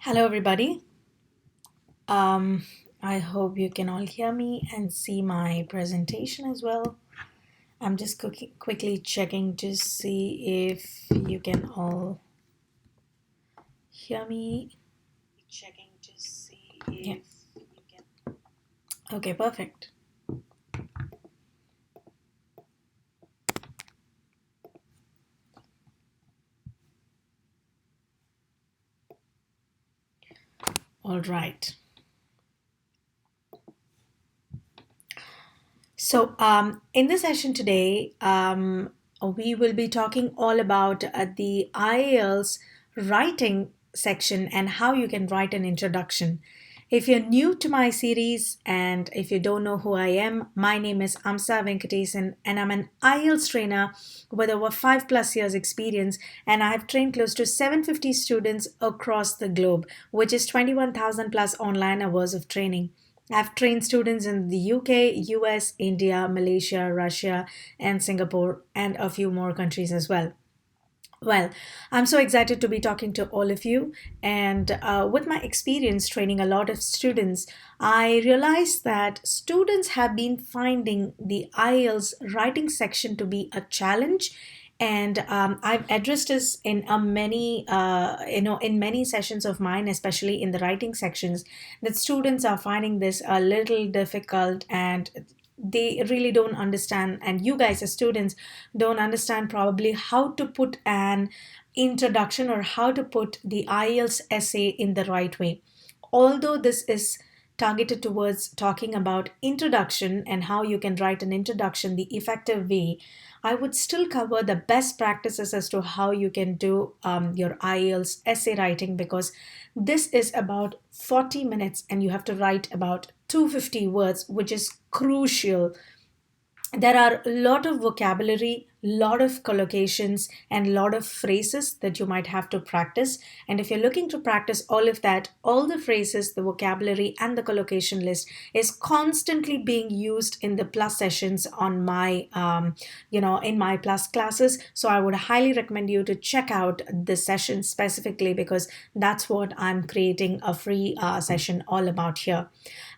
Hello, everybody. Um, I hope you can all hear me and see my presentation as well. I'm just quickly checking to see if you can all hear me. Checking to see Yeah. if you can. Okay, perfect. All right. So, in the session today, we will be talking all about the IELTS writing section and how you can write an introduction. If you're new to my series and if you don't know who I am, my name is Amsa Venktesan and I'm an IELTS trainer with over 5+ years experience, and I have trained close to 750 students across the globe, which is 21,000 plus online hours of training. I've trained students in the UK, US, India, Malaysia, Russia, and Singapore, and a few more countries as well. Well, I'm so excited to be talking to all of you. And with my experience training a lot of students, I realized that students have been finding the IELTS writing section to be a challenge. And I've addressed this in in many sessions of mine, especially in the writing sections, that students are finding this a little difficult and they really don't understand, and you guys as students don't understand probably how to put an introduction or how to put the IELTS essay in the right way. Although this is targeted towards talking about introduction and how you can write an introduction the effective way, I would still cover the best practices as to how you can do your IELTS essay writing, because this is about 40 minutes and you have to write about 250 words, which is crucial. There are a lot of vocabulary, lot of collocations, and lot of phrases that you might have to practice. And if you're looking to practice all of that, all the phrases, the vocabulary, and the collocation list is constantly being used in the plus sessions on my in my plus classes. So I would highly recommend you to check out this session specifically, because that's what I'm creating a free session all about here.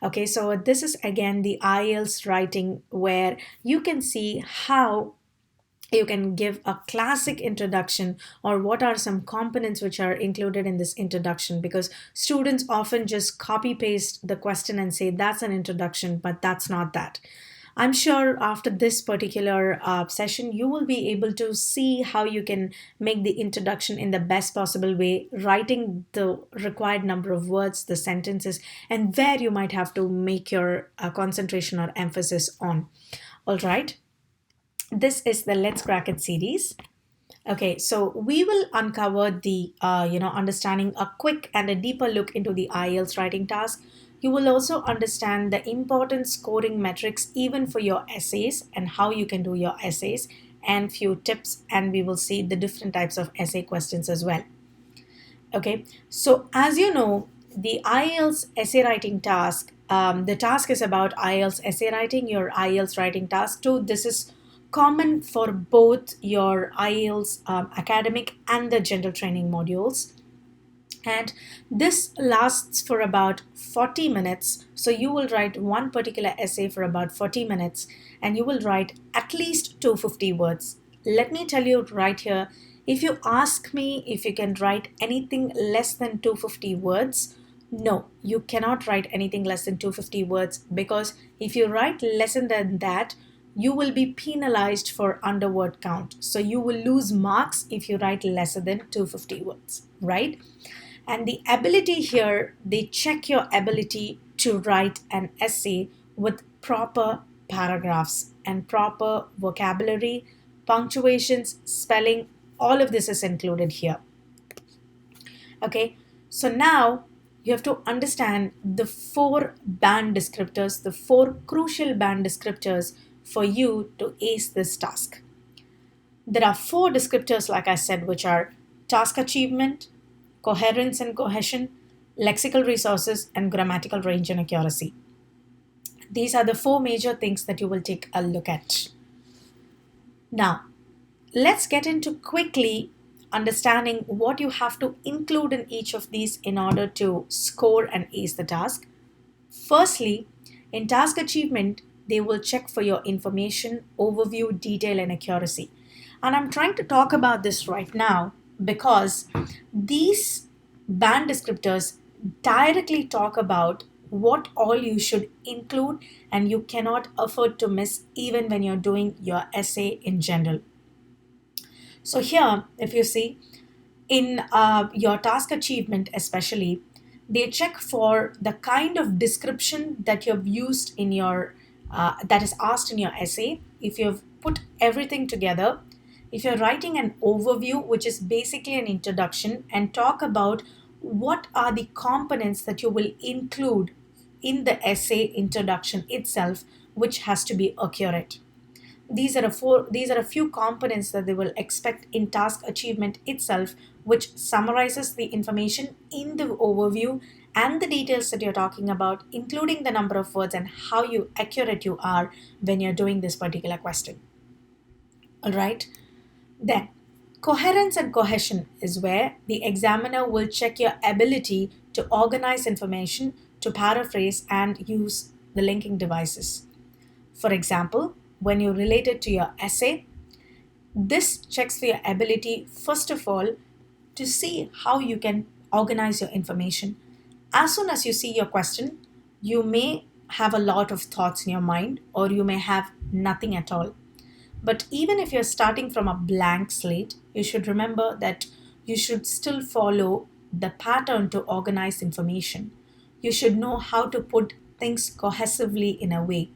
Okay, so this is again the IELTS writing, where you can see how you can give a classic introduction or what are some components which are included in this introduction, because students often just copy paste the question and say that's an introduction, but that's not that. I'm sure after this particular session, you will be able to see how you can make the introduction in the best possible way, writing the required number of words, the sentences, and where you might have to make your concentration or emphasis on. All right. This is the Let's Crack It series. Okay, so we will uncover the, understanding a quick and a deeper look into the IELTS writing task. You will also understand the important scoring metrics even for your essays and how you can do your essays, and few tips, and we will see the different types of essay questions as well. Okay, so as you know, the IELTS essay writing task, the task is about IELTS essay writing, your IELTS writing task too. This is common for both your IELTS academic and the general training modules. And this lasts for about 40 minutes. So you will write one particular essay for about 40 minutes and you will write at least 250 words. Let me tell you right here, if you ask me if you can write anything less than 250 words, no, you cannot write anything less than 250 words, because if you write less than that, you will be penalized for underword count. So you will lose marks if you write lesser than 250 words, right? And the ability here, they check your ability to write an essay with proper paragraphs and proper vocabulary, punctuations, spelling, all of this is included here. Okay, so now you have to understand the four band descriptors, the four crucial band descriptors for you to ace this task. There are four descriptors, like I said, which are task achievement, coherence and cohesion, lexical resources, and grammatical range and accuracy. These are the four major things that you will take a look at. Now, let's get into quickly understanding what you have to include in each of these in order to score and ace the task. Firstly, in task achievement, they will check for your information, overview, detail, and accuracy. And I'm trying to talk about this right now because these band descriptors directly talk about what all you should include and you cannot afford to miss even when you're doing your essay in general. So, here, if you see, in your task achievement especially, they check for the kind of description that you've used in your that is asked in your essay. If you've put everything together, if you're writing an overview, which is basically an introduction, and talk about what are the components that you will include in the essay introduction itself, which has to be accurate. These are a few components that they will expect in task achievement itself, which summarizes the information in the overview and the details that you're talking about, including the number of words and how accurate you are when you're doing this particular question. All right. Then, coherence and cohesion is where the examiner will check your ability to organize information, to paraphrase, and use the linking devices. For example, when you relate it to your essay, this checks for your ability, first of all, to see how you can organize your information. As soon as you see your question, you may have a lot of thoughts in your mind, or you may have nothing at all. But even if you're starting from a blank slate, you should remember that you should still follow the pattern to organize information. You should know how to put things cohesively in a way.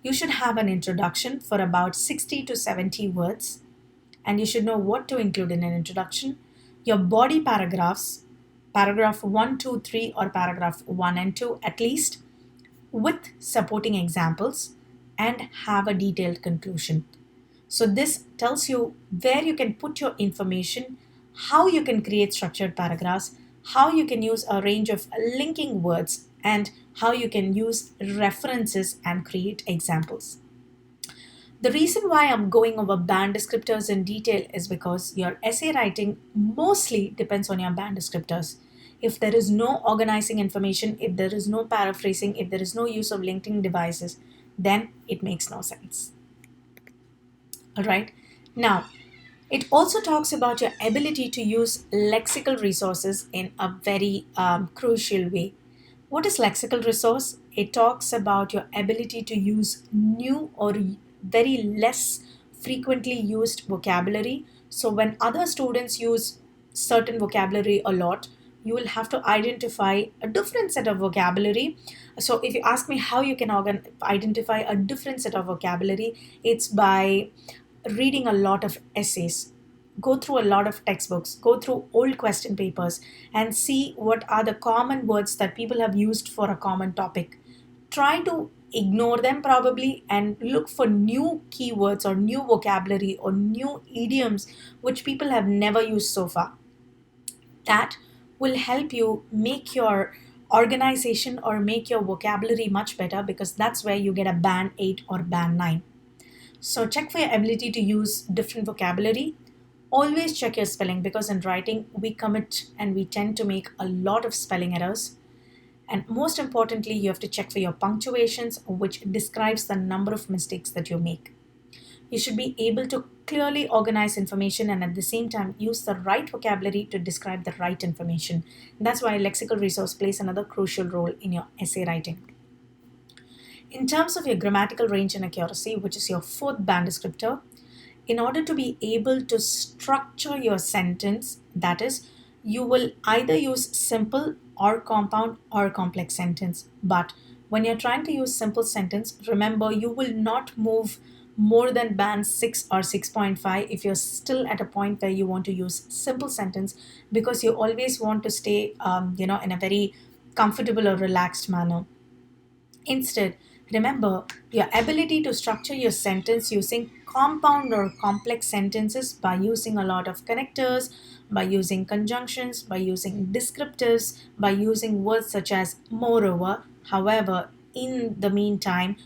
You should have an introduction for about 60 to 70 words, and you should know what to include in an introduction. Your body paragraphs, paragraph 1, 2, 3, or paragraph 1 and 2 at least, with supporting examples, and have a detailed conclusion. So this tells you where you can put your information, how you can create structured paragraphs, how you can use a range of linking words, and how you can use references and create examples. The reason why I'm going over band descriptors in detail is because your essay writing mostly depends on your band descriptors. If there is no organizing information, if there is no paraphrasing, if there is no use of linking devices, then it makes no sense. All right. Now, it also talks about your ability to use lexical resources in a very crucial way. What is lexical resource? It talks about your ability to use new or very less frequently used vocabulary. So when other students use certain vocabulary a lot, you will have to identify a different set of vocabulary. So if you ask me how you can identify a different set of vocabulary, it's by reading a lot of essays, go through a lot of textbooks, go through old question papers, and see what are the common words that people have used for a common topic. Try to ignore them probably and look for new keywords or new vocabulary or new idioms which people have never used so far. That will help you make your organization or make your vocabulary much better, because that's where you get a band 8 or band 9. So check for your ability to use different vocabulary. Always check your spelling, because in writing we commit and we tend to make a lot of spelling errors. And most importantly, you have to check for your punctuations, which describes the number of mistakes that you make. You should be able to clearly organize information and at the same time use the right vocabulary to describe the right information. That's why lexical resource plays another crucial role in your essay writing. In terms of your grammatical range and accuracy, which is your fourth band descriptor, in order to be able to structure your sentence, that is, you will either use simple or compound or complex sentence. But when you're trying to use simple sentence, remember you will not move more than band 6 or 6.5 if you're still at a point where you want to use simple sentence, because you always want to stay in a very comfortable or relaxed manner. Instead, remember your ability to structure your sentence using compound or complex sentences by using a lot of connectors, by using conjunctions, by using descriptors, by using words such as moreover, however, in the meantime,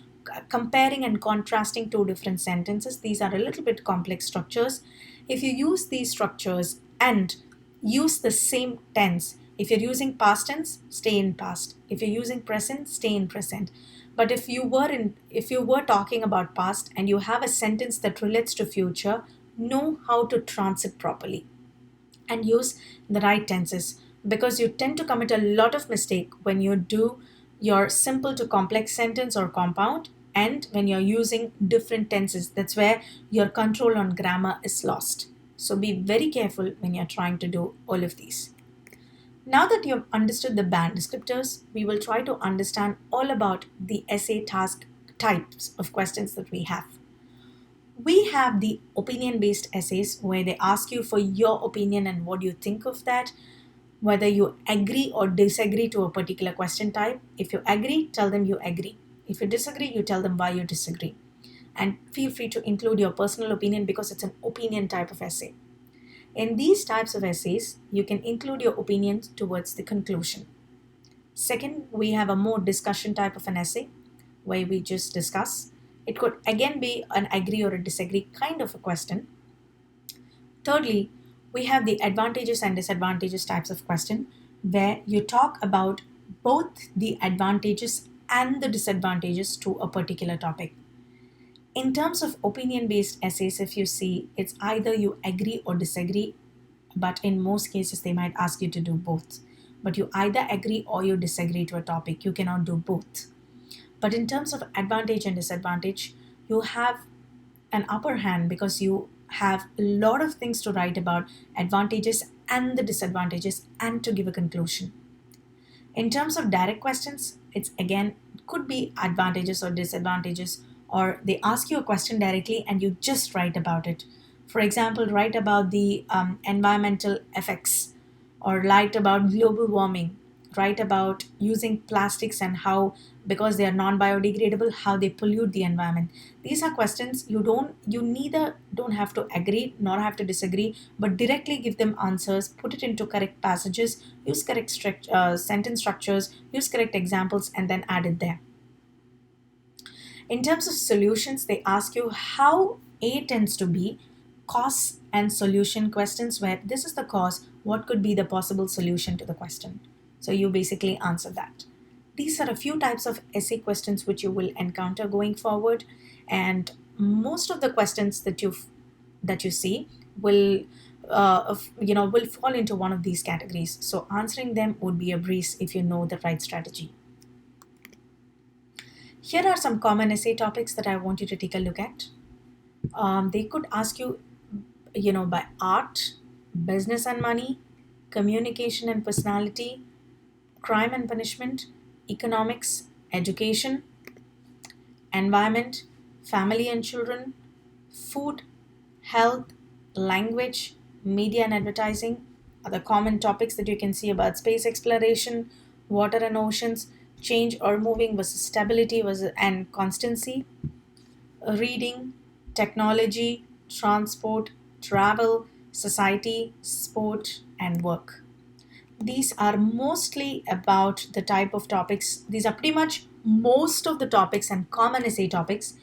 comparing and contrasting two different sentences. These are a little bit complex structures. If you use these structures and use the same tense. If you're using past tense, stay in past. If you're using present, stay in present. But if you were talking about past and you have a sentence that relates to future, know how to transit properly and use the right tenses, because you tend to commit a lot of mistake when you do your simple to complex sentence or compound, and when you're using different tenses. That's where your control on grammar is lost. So be very careful when you're trying to do all of these. Now that you've understood the band descriptors, we will try to understand all about the essay task types of questions that we have. We have the opinion based essays where they ask you for your opinion and what you think of that, whether you agree or disagree to a particular question type. If you agree, tell them you agree. If you disagree, you tell them why you disagree. And feel free to include your personal opinion because it's an opinion type of essay. In these types of essays, you can include your opinions towards the conclusion. Second, we have a more discussion type of an essay where we just discuss. It could again be an agree or a disagree kind of a question. Thirdly, we have the advantages and disadvantages types of question where you talk about both the advantages and the disadvantages to a particular topic. In terms of opinion based essays, if you see, it's either you agree or disagree, but in most cases, they might ask you to do both. But you either agree or you disagree to a topic. You cannot do both. But in terms of advantage and disadvantage, you have an upper hand because you have a lot of things to write about advantages and the disadvantages and to give a conclusion. In terms of direct questions, it's again could be advantages or disadvantages, or they ask you a question directly and you just write about it. For example, write about the environmental effects, or write about global warming, write about using plastics and how, because they are non-biodegradable, how they pollute the environment. These are questions you neither don't have to agree nor have to disagree, but directly give them answers, put it into correct passages, use correct sentence structures, use correct examples, and then add it there. In terms of solutions, they ask you how A tends to be cause and solution questions, where this is the cause, what could be the possible solution to the question. So you basically answer that. These are a few types of essay questions which you will encounter going forward, and most of the questions that you see will will fall into one of these categories. So answering them would be a breeze if you know the right strategy. Here are some common essay topics that I want you to take a look at. They could ask you, by art, business and money, communication and personality, crime and punishment, economics, education, environment, family and children, food, health, language, media and advertising. Other common topics that you can see about space exploration, water and oceans, change or moving versus stability versus and constancy, reading, technology, transport, travel, society, sport, and work. These are mostly about the type of topics. These are pretty much most of the topics and common essay topics.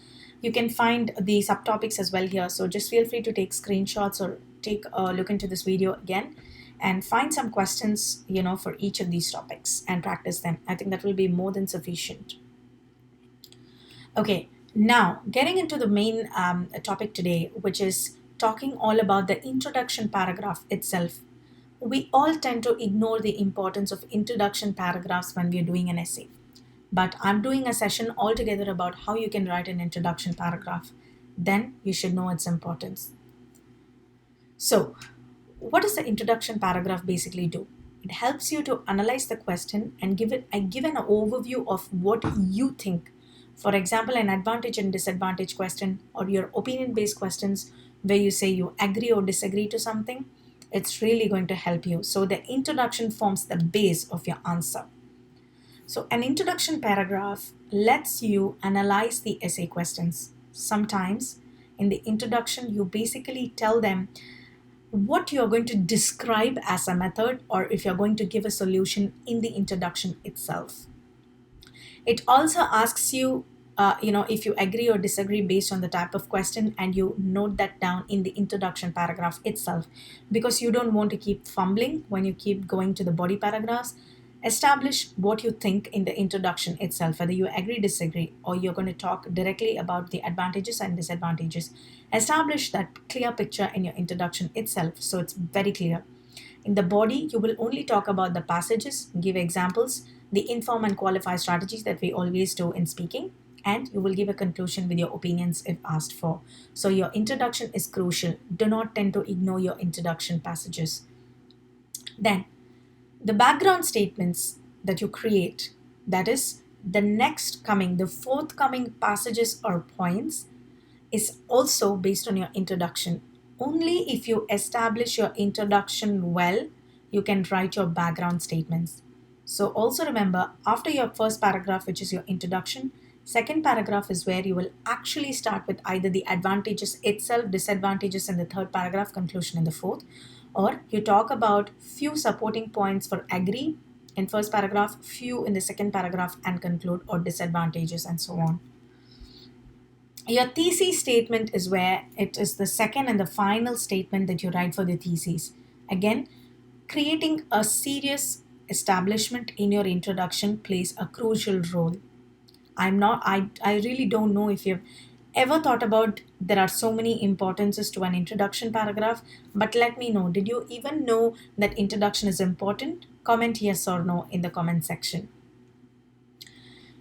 You can find the subtopics as well here. So just feel free to take screenshots or take a look into this video again and find some questions, for each of these topics and practice them. I think that will be more than sufficient. Okay, now getting into the main topic today, which is talking all about the introduction paragraph itself. We all tend to ignore the importance of introduction paragraphs when we're doing an essay. But I'm doing a session altogether about how you can write an introduction paragraph. Then you should know its importance. So, what does the introduction paragraph basically do? It helps you to analyze the question and give an overview of what you think. For example, an advantage and disadvantage question, or your opinion-based questions where you say you agree or disagree to something, it's really going to help you. So the introduction forms the base of your answer. So an introduction paragraph lets you analyze the essay questions. Sometimes in the introduction, you basically tell them what you're going to describe as a method, or if you're going to give a solution in the introduction itself. It also asks you if you agree or disagree based on the type of question, and you note that down in the introduction paragraph itself, because you don't want to keep fumbling when you keep going to the body paragraphs. Establish what you think in the introduction itself, whether you agree, disagree, or you're going to talk directly about the advantages and disadvantages. Establish that clear picture in your introduction itself so it's very clear. In the body, you will only talk about the passages, give examples, the inform and qualify strategies that we always do in speaking, and you will give a conclusion with your opinions if asked for. So, your introduction is crucial. Do not tend to ignore your introduction passages. Then, the background statements that you create, that is, the forthcoming passages or points, is also based on your introduction. Only if you establish your introduction well, you can write your background statements. So also remember, after your first paragraph, which is your introduction, second paragraph is where you will actually start with either the advantages itself, disadvantages in the third paragraph, conclusion in the fourth, or you talk about few supporting points for agree in first paragraph, few in the second paragraph, and conclude, or disadvantages, and so on. Your thesis statement is where it is the second and the final statement that you write for the thesis. Again, creating a serious establishment in your introduction plays a crucial role. I really don't know if you've ever thought about there are so many importances to an introduction paragraph, but let me know. Did you even know that introduction is important? Comment yes or no in the comment section.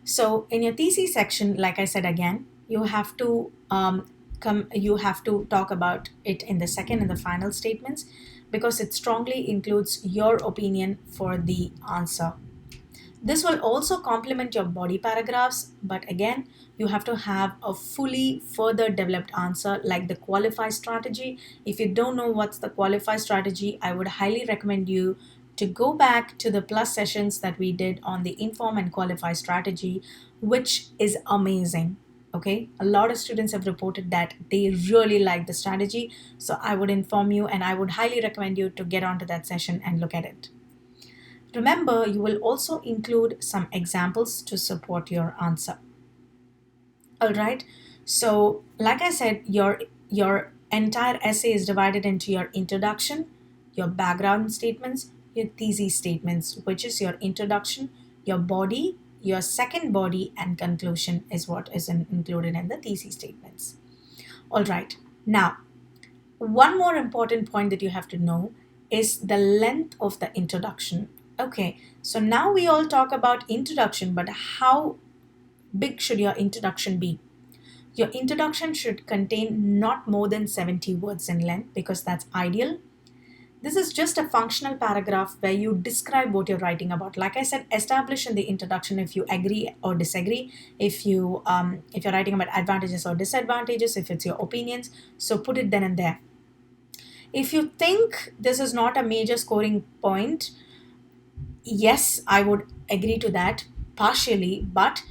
So in your thesis section, like I said again, you have to talk about it in the second and the final statements, because it strongly includes your opinion for the answer. This will also complement your body paragraphs, but again, you have to have a fully further developed answer like the qualify strategy. If you don't know what's the qualify strategy, I would highly recommend you to go back to the plus sessions that we did on the inform and qualify strategy, which is amazing. Okay, a lot of students have reported that they really like the strategy. So I would inform you, and I would highly recommend you to get onto that session and look at it. Remember, you will also include some examples to support your answer. All right. So, like I said, your entire essay is divided into your introduction, your background statements, your thesis statements, which is your introduction, your body, your second body, and conclusion is what is included in the thesis statements. All right. Now, one more important point that you have to know is the length of the introduction. Okay, so now we all talk about introduction, but how big should your introduction be? Your introduction should contain not more than 70 words in length, because that's ideal. This is just a functional paragraph where you describe what you're writing about. Like I said, establish in the introduction if you agree or disagree, if you're writing about advantages or disadvantages, if it's your opinions. So put it then and there. If you think this is not a major scoring point, yes, I would agree to that partially, but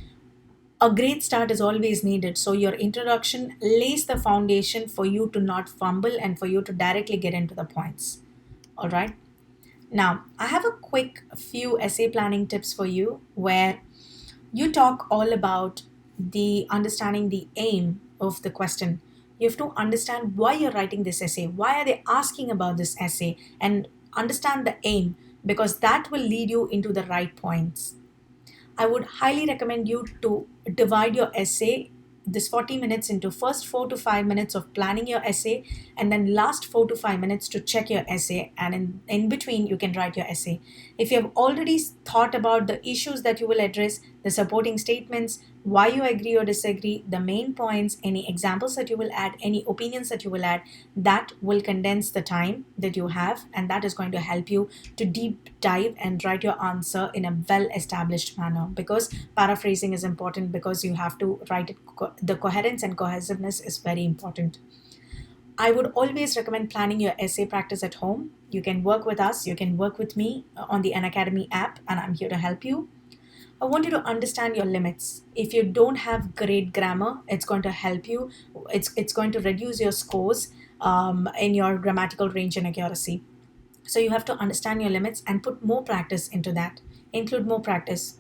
a great start is always needed. So your introduction lays the foundation for you to not fumble and for you to directly get into the points. All right. Now, I have a quick few essay planning tips for you where you talk all about the understanding the aim of the question. You have to understand why you're writing this essay. Why are they asking about this essay? And understand the aim, because that will lead you into the right points. I would highly recommend you to divide your essay, this 40 minutes, into first 4 to 5 minutes of planning your essay, and then last 4 to 5 minutes to check your essay, and in between you can write your essay. If you have already thought about the issues that you will address, the supporting statements, why you agree or disagree, the main points, any examples that you will add, any opinions that you will add, that will condense the time that you have, and that is going to help you to deep dive and write your answer in a well established manner, because paraphrasing is important, because you have to write it. The coherence and cohesiveness is very important. I would always recommend planning your essay practice at home. You can work with us, you can work with me on the Unacademy app, and I'm here to help you. I want you to understand your limits. If you don't have great grammar, it's going to help you. It's going to reduce your scores in your grammatical range and accuracy. So you have to understand your limits and put more practice into that. Include more practice.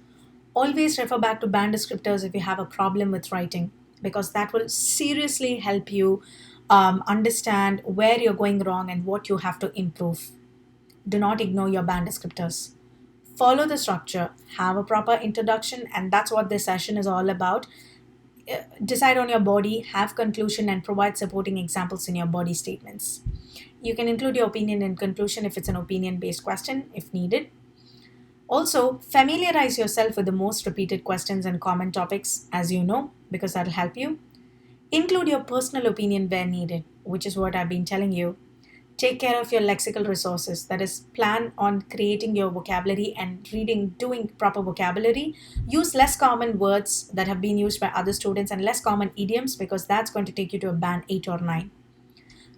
Always refer back to band descriptors if you have a problem with writing, because that will seriously help you understand where you're going wrong and what you have to improve. Do not ignore your band descriptors. Follow the structure, have a proper introduction, and that's what this session is all about. Decide on your body, have conclusion, and provide supporting examples in your body statements. You can include your opinion in conclusion if it's an opinion based question, if needed. Also, familiarize yourself with the most repeated questions and common topics, as you know, because that'll help you. Include your personal opinion where needed, which is what I've been telling you. Take care of your lexical resources, that is, plan on creating your vocabulary and reading, doing proper vocabulary. Use less common words that have been used by other students and less common idioms, because that's going to take you to a band 8 or 9.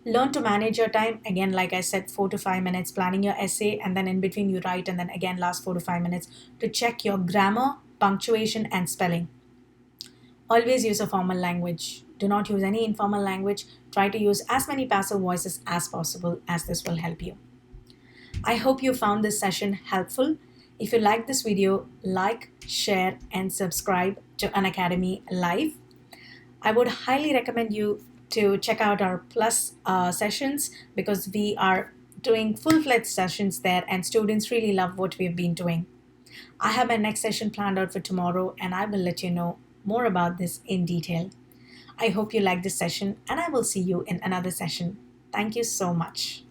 Learn to manage your time. Again, like I said, 4 to 5 minutes planning your essay, and then in between you write, and then again last 4 to 5 minutes to check your grammar, punctuation, and spelling. Always use a formal language. Do not use any informal language. Try to use as many passive voices as possible, as this will help you. I hope you found this session helpful. If you like this video, like, share, and subscribe to Unacademy Live. I would highly recommend you to check out our Plus sessions, because we are doing full-fledged sessions there and students really love what we've been doing. I have my next session planned out for tomorrow, and I will let you know more about this in detail. I hope you like this session, and I will see you in another session. Thank you so much.